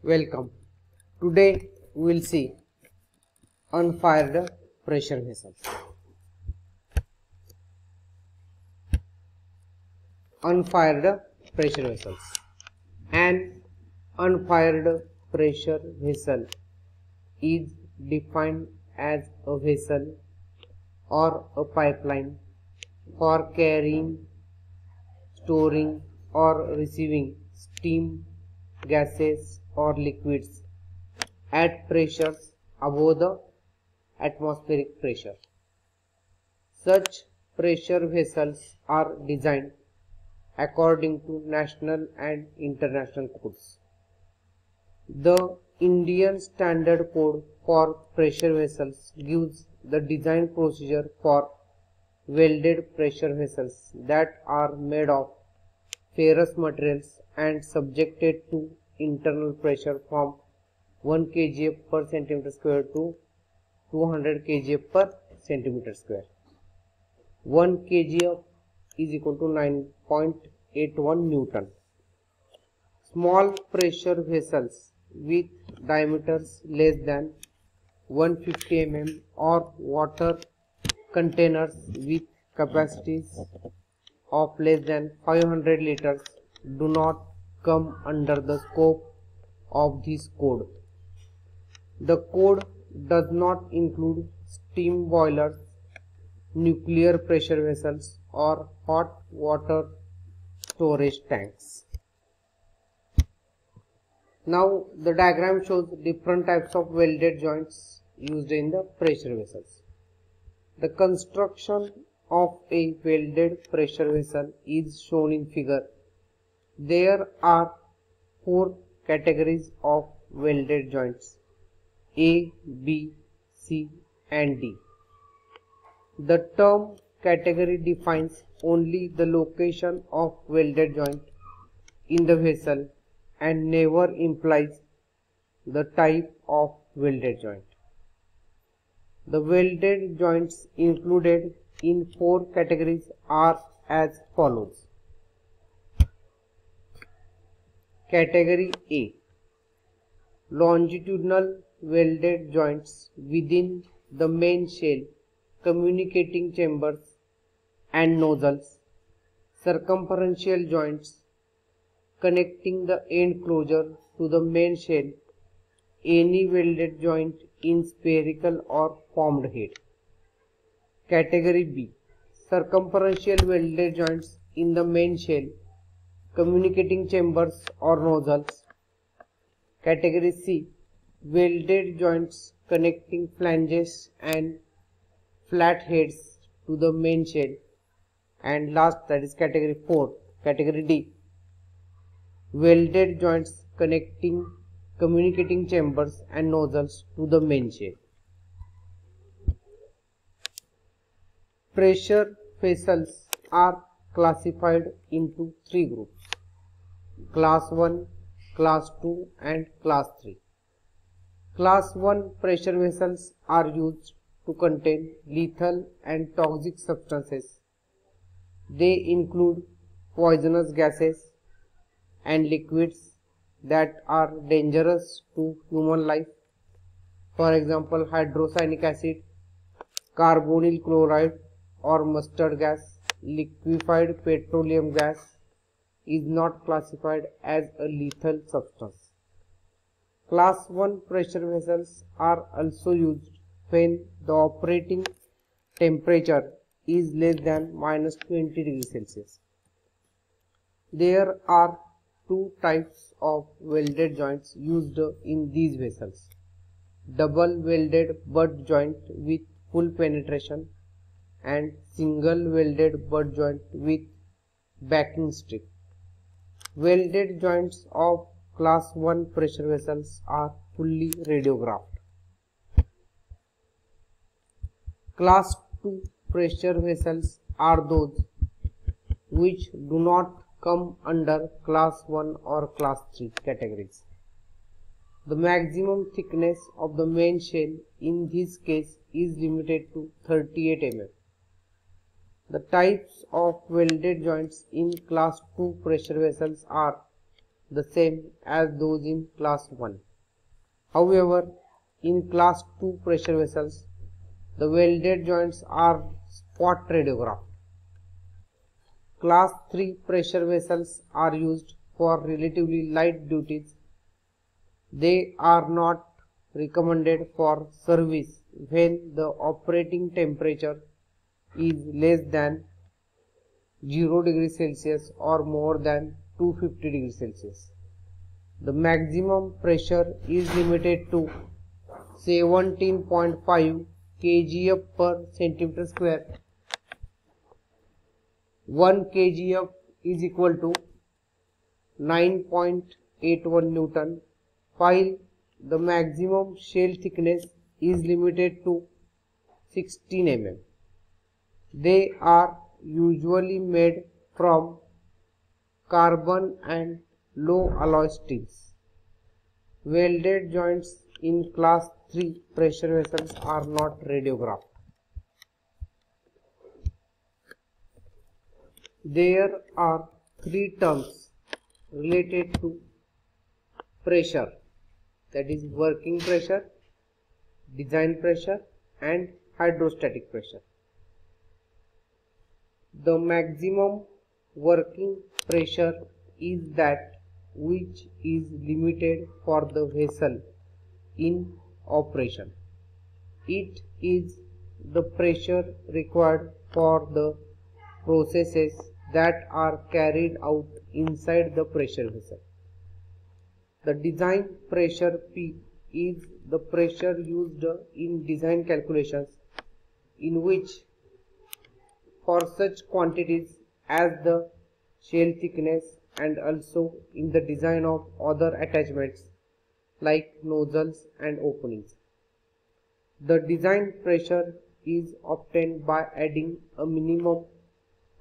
Welcome. Today we will see unfired pressure vessels. Unfired pressure vessels. An unfired pressure vessel is defined as a vessel or a pipeline for carrying, storing or receiving steam, gases or liquids at pressures above the atmospheric pressure. Such pressure vessels are designed according to national and international codes. The Indian Standard Code for Pressure Vessels gives the design procedure for welded pressure vessels that are made of ferrous materials and subjected to internal pressure from 1 kgf per centimeter square to 200 kgf per centimeter square. 1 kgf is equal to 9.81 Newton. Small pressure vessels with diameters less than 150 mm or water containers with capacities of less than 500 liters do not come under the scope of this code. The code does not include steam boilers, nuclear pressure vessels or hot water storage tanks. Now the diagram shows different types of welded joints used in the pressure vessels. The construction of a welded pressure vessel is shown in figure. There are 4 categories of welded joints: A, B, C and D. The term category defines only the location of welded joint in the vessel and never implies the type of welded joint. The welded joints included in 4 categories are as follows. Category A: longitudinal welded joints within the main shell, communicating chambers and nozzles. Circumferential joints connecting the end closure to the main shell. Any welded joint in spherical or formed head. Category B: circumferential welded joints in the main shell, communicating chambers or nozzles. Category C: welded joints connecting flanges and flat heads to the main shell. And last, that is category 4, category D: welded joints communicating chambers and nozzles to the main shell. Pressure vessels are classified into 3 groups: Class 1, Class 2 and Class 3. Class 1 pressure vessels are used to contain lethal and toxic substances. They include poisonous gases and liquids that are dangerous to human life. For example, hydrocyanic acid, carbonyl chloride or mustard gas. Liquefied petroleum gas is not classified as a lethal substance. Class 1 pressure vessels are also used when the operating temperature is less than -20 degrees Celsius. There are 2 types of welded joints used in these vessels: double welded butt joint with full penetration and single welded butt joint with backing strip. Welded joints of Class 1 pressure vessels are fully radiographed. Class 2 pressure vessels are those which do not come under Class 1 or Class 3 categories. The maximum thickness of the main shell in this case is limited to 38 mm. The types of welded joints in Class 2 pressure vessels are the same as those in class 1. However, in class 2 pressure vessels, the welded joints are spot radiographed. Class 3 pressure vessels are used for relatively light duties. They are not recommended for service when the operating temperature is less than 0 degrees Celsius or more than 250 degrees Celsius. The maximum pressure is limited to 17.5 kgf per centimeter square. 1 kgf is equal to 9.81 Newton, while the maximum shell thickness is limited to 16 mm. They are usually made from carbon and low alloy steels. Welded joints in class 3 pressure vessels are not radiographed. There are three terms related to pressure, that is working pressure, design pressure and hydrostatic pressure. The maximum working pressure is that which is limited for the vessel in operation. It is the pressure required for the processes that are carried out inside the pressure vessel. The design pressure P is the pressure used in design calculations, in which for such quantities as the shell thickness and also in the design of other attachments like nozzles and openings. The design pressure is obtained by adding a minimum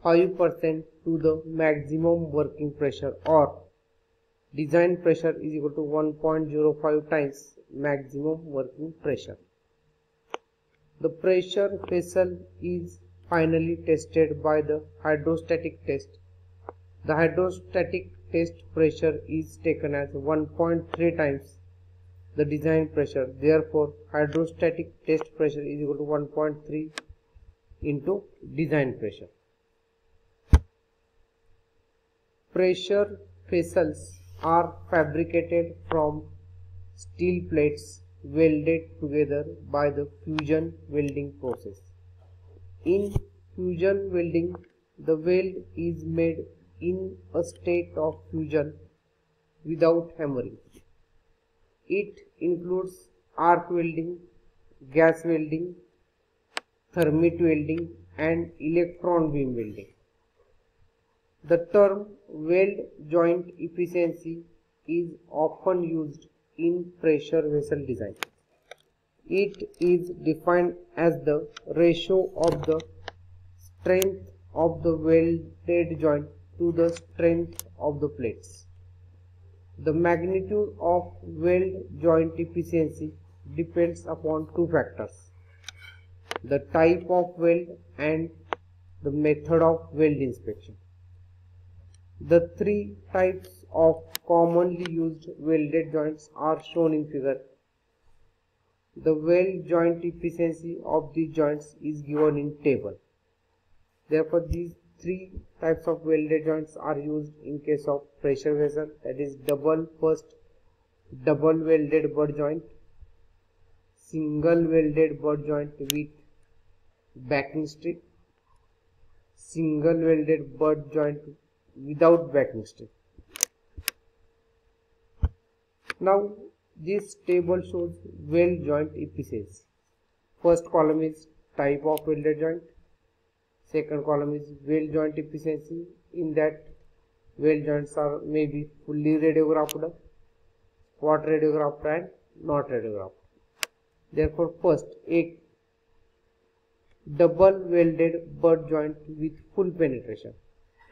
5% to the maximum working pressure, or design pressure is equal to 1.05 times maximum working pressure. The pressure vessel is finally tested by the hydrostatic test. The hydrostatic test pressure is taken as 1.3 times the design pressure. Therefore, hydrostatic test pressure is equal to 1.3 into design pressure. Pressure vessels are fabricated from steel plates welded together by the fusion welding process. In fusion welding, the weld is made in a state of fusion without hammering. It includes arc welding, gas welding, thermite welding and electron beam welding. The term weld joint efficiency is often used in pressure vessel design. It is defined as the ratio of the strength of the welded joint to the strength of the plates. The magnitude of weld joint efficiency depends upon two factors: the type of weld and the method of weld inspection. The three types of commonly used welded joints are shown in figure. The weld joint efficiency of these joints is given in table. Therefore, these three types of welded joints are used in case of pressure vessel, that is double welded butt joint, single welded butt joint with backing strip, single welded butt joint without backing strip. Now this table shows weld joint efficiency. First column is type of welded joint, second column is weld joint efficiency. In that, weld joints are maybe fully radiographed, spot radiographed and not radiographed. Therefore, first, a double welded butt joint with full penetration.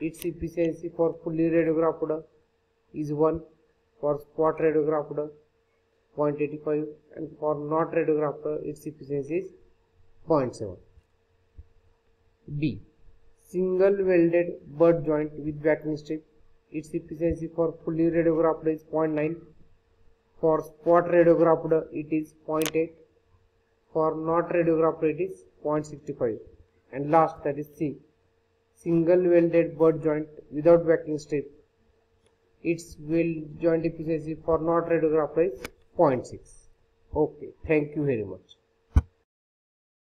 Its efficiency for fully radiographed is 1, for spot radiographed 0.85, and for not radiographed its efficiency is 0.7. B. Single welded butt joint with backing strip. its efficiency for fully radiographed is 0.9. For spot radiographed it is 0.8. For not radiographed it is 0.65. And last, that is C, single welded butt joint without backing strip, its weld joint efficiency for not radiographed is 0.6. Okay, thank you very much.